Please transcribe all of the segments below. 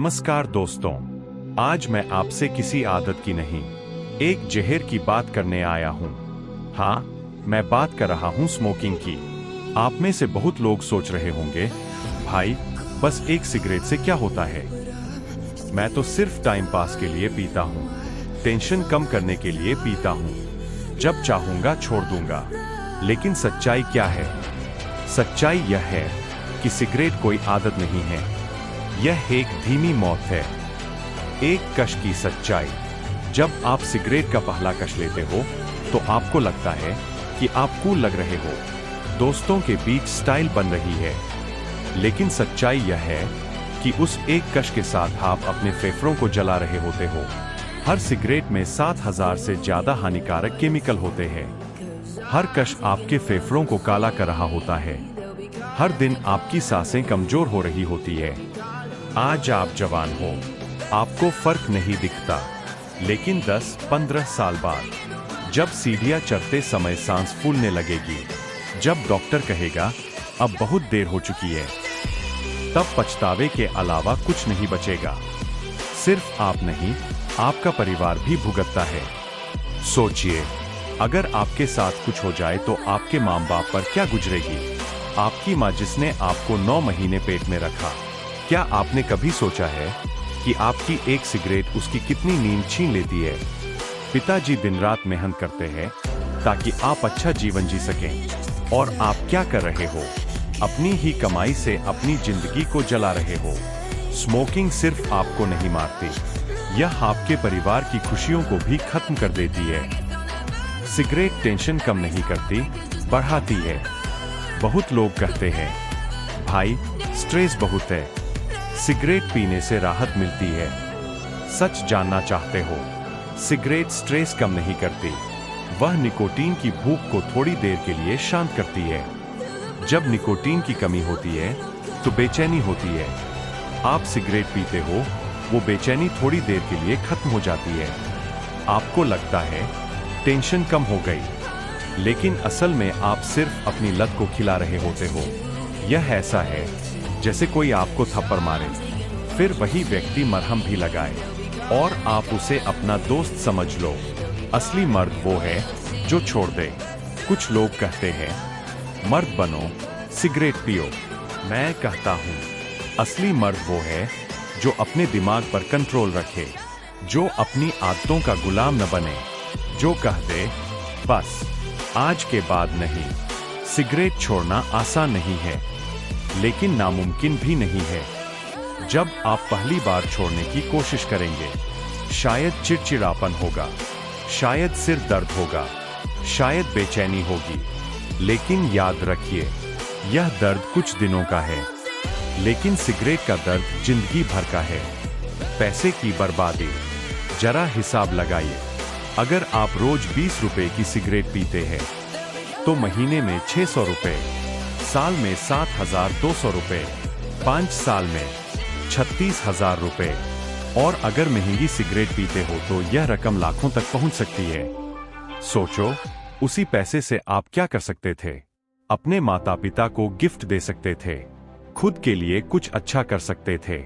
नमस्कार दोस्तों, आज मैं आपसे किसी आदत की नहीं, एक जहर की बात करने आया हूँ। हाँ, मैं बात कर रहा हूँ स्मोकिंग की। आप में से बहुत लोग सोच रहे होंगे, भाई बस एक सिगरेट से क्या होता है? मैं तो सिर्फ टाइम पास के लिए पीता हूँ, टेंशन कम करने के लिए पीता हूँ, जब चाहूंगा छोड़ दूंगा। लेकिन सच्चाई क्या है? सच्चाई यह है कि सिगरेट कोई आदत नहीं है, यह एक धीमी मौत है। एक कश की सच्चाई। जब आप सिगरेट का पहला कश लेते हो तो आपको लगता है कि आप कूल लग रहे हो, दोस्तों के बीच स्टाइल बन रही है। लेकिन सच्चाई यह है कि उस एक कश के साथ आप अपने फेफड़ों को जला रहे होते हो। हर सिगरेट में 7000 से ज्यादा हानिकारक केमिकल होते हैं। हर कश आपके फेफड़ों को काला कर रहा होता है। हर दिन आपकी सांसें कमजोर हो रही होती है। आज आप जवान हो, आपको फर्क नहीं दिखता, लेकिन 10-15 साल बाद जब सीढ़ियां चढ़ते समय सांस फूलने लगेगी, जब डॉक्टर कहेगा अब बहुत देर हो चुकी है, तब पछतावे के अलावा कुछ नहीं बचेगा। सिर्फ आप नहीं, आपका परिवार भी भुगतता है। सोचिए, अगर आपके साथ कुछ हो जाए तो आपके माँ बाप पर क्या गुजरेगी? आपकी माँ जिसने आपको 9 महीने पेट में रखा, क्या आपने कभी सोचा है कि आपकी एक सिगरेट उसकी कितनी नींद छीन लेती है? पिताजी दिन रात मेहनत करते हैं ताकि आप अच्छा जीवन जी सकें, और आप क्या कर रहे हो? अपनी ही कमाई से अपनी जिंदगी को जला रहे हो। स्मोकिंग सिर्फ आपको नहीं मारती, यह आपके परिवार की खुशियों को भी खत्म कर देती है। सिगरेट टेंशन कम नहीं करती, बढ़ाती है। बहुत लोग कहते हैं, भाई स्ट्रेस बहुत है, सिगरेट पीने से राहत मिलती है। सच जानना चाहते हो? सिगरेट स्ट्रेस कम नहीं करती, वह निकोटीन की भूख को थोड़ी देर के लिए शांत करती है। जब निकोटीन की कमी होती है तो बेचैनी होती है। आप सिगरेट पीते हो, वो बेचैनी थोड़ी देर के लिए खत्म हो जाती है। आपको लगता है टेंशन कम हो गई, लेकिन असल में आप सिर्फ अपनी लत को खिला रहे होते हो। यह ऐसा है जैसे कोई आपको थप्पड़ मारे, फिर वही व्यक्ति मरहम भी लगाए, और आप उसे अपना दोस्त समझ लो। असली मर्द वो है जो छोड़ दे। कुछ लोग कहते हैं, मर्द बनो, सिगरेट पियो। मैं कहता हूँ, असली मर्द वो है जो अपने दिमाग पर कंट्रोल रखे, जो अपनी आदतों का गुलाम न बने, जो कह दे बस आज के बाद नहीं। सिगरेट छोड़ना आसान नहीं है, लेकिन नामुमकिन भी नहीं है। जब आप पहली बार छोड़ने की कोशिश करेंगे, शायद चिड़चिड़ापन होगा, शायद सिर दर्द होगा, शायद बेचैनी होगी, लेकिन याद रखिए, यह दर्द कुछ दिनों का है, लेकिन सिगरेट का दर्द जिंदगी भर का है। पैसे की बर्बादी। जरा हिसाब लगाइए, अगर आप रोज 20 रुपए की सिगरेट पीते हैं तो महीने में 600 रुपए, साल में 7200 रुपए, 5 साल में 36,000 रुपए, और अगर महंगी सिगरेट पीते हो तो यह रकम लाखों तक पहुंच सकती है। सोचो, उसी पैसे से आप क्या कर सकते थे? अपने माता पिता को गिफ्ट दे सकते थे, खुद के लिए कुछ अच्छा कर सकते थे,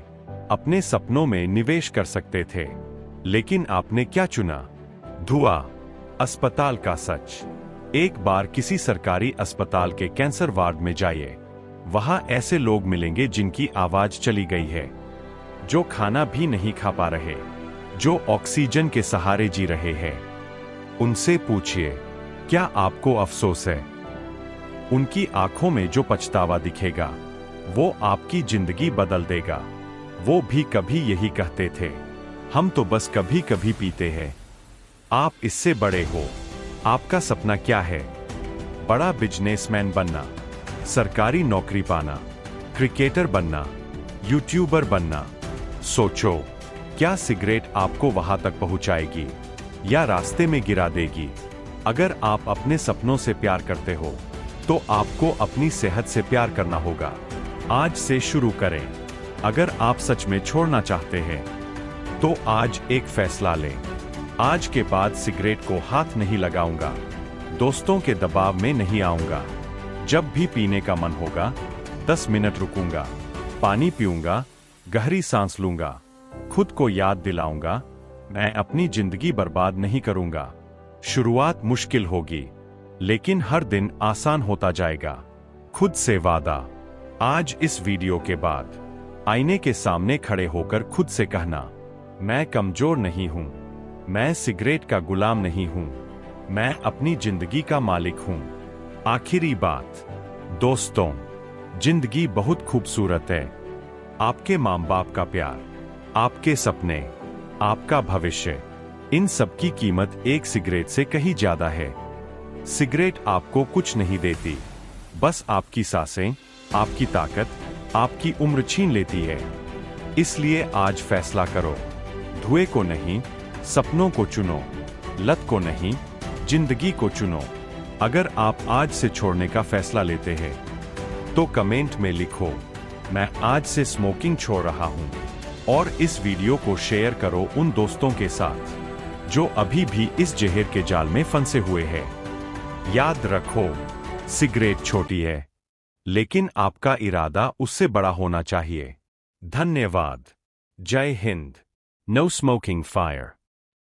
अपने सपनों में निवेश कर सकते थे। लेकिन आपने क्या चुना? धुआं। अस्पताल का सच। एक बार किसी सरकारी अस्पताल के कैंसर वार्ड में जाइए, वहां ऐसे लोग मिलेंगे जिनकी आवाज चली गई है, जो खाना भी नहीं खा पा रहे, जो ऑक्सीजन के सहारे जी रहे हैं। उनसे पूछिए, क्या आपको अफसोस है? उनकी आंखों में जो पछतावा दिखेगा, वो आपकी जिंदगी बदल देगा। वो भी कभी यही कहते थे, हम तो बस कभी कभी पीते हैं। आप इससे बड़े हो। आपका सपना क्या है? बड़ा बिजनेसमैन बनना, सरकारी नौकरी पाना, क्रिकेटर बनना, यूट्यूबर बनना। सोचो, क्या सिगरेट आपको वहां तक पहुंचाएगी या रास्ते में गिरा देगी? अगर आप अपने सपनों से प्यार करते हो तो आपको अपनी सेहत से प्यार करना होगा। आज से शुरू करें। अगर आप सच में छोड़ना चाहते हैं तो आज एक फैसला लें। आज के बाद सिगरेट को हाथ नहीं लगाऊंगा, दोस्तों के दबाव में नहीं आऊंगा। जब भी पीने का मन होगा 10 मिनट रुकूंगा, पानी पीऊंगा, गहरी सांस लूंगा। खुद को याद दिलाऊंगा, मैं अपनी जिंदगी बर्बाद नहीं करूंगा। शुरुआत मुश्किल होगी, लेकिन हर दिन आसान होता जाएगा। खुद से वादा। आज इस वीडियो के बाद आईने के सामने खड़े होकर खुद से कहना, मैं कमजोर नहीं हूं, मैं सिगरेट का गुलाम नहीं हूं, मैं अपनी जिंदगी का मालिक हूं। आखिरी बात, दोस्तों, जिंदगी बहुत खूबसूरत है। आपके माँ बाप का प्यार, आपके सपने, आपका भविष्य, इन सब की कीमत एक सिगरेट से कहीं ज्यादा है। सिगरेट आपको कुछ नहीं देती, बस आपकी सांसें, आपकी ताकत, आपकी उम्र छीन लेती है। इसलिए आज फैसला करो, धुएं को नहीं, सपनों को चुनो, लत को नहीं, जिंदगी को चुनो। अगर आप आज से छोड़ने का फैसला लेते हैं, तो कमेंट में लिखो, मैं आज से स्मोकिंग छोड़ रहा हूं। और इस वीडियो को शेयर करो उन दोस्तों के साथ जो अभी भी इस जहर के जाल में फंसे हुए हैं। याद रखो, सिगरेट छोटी है, लेकिन आपका इरादा उससे बड़ा होना चाहिए। धन्यवाद। जय हिंद। No smoking fire.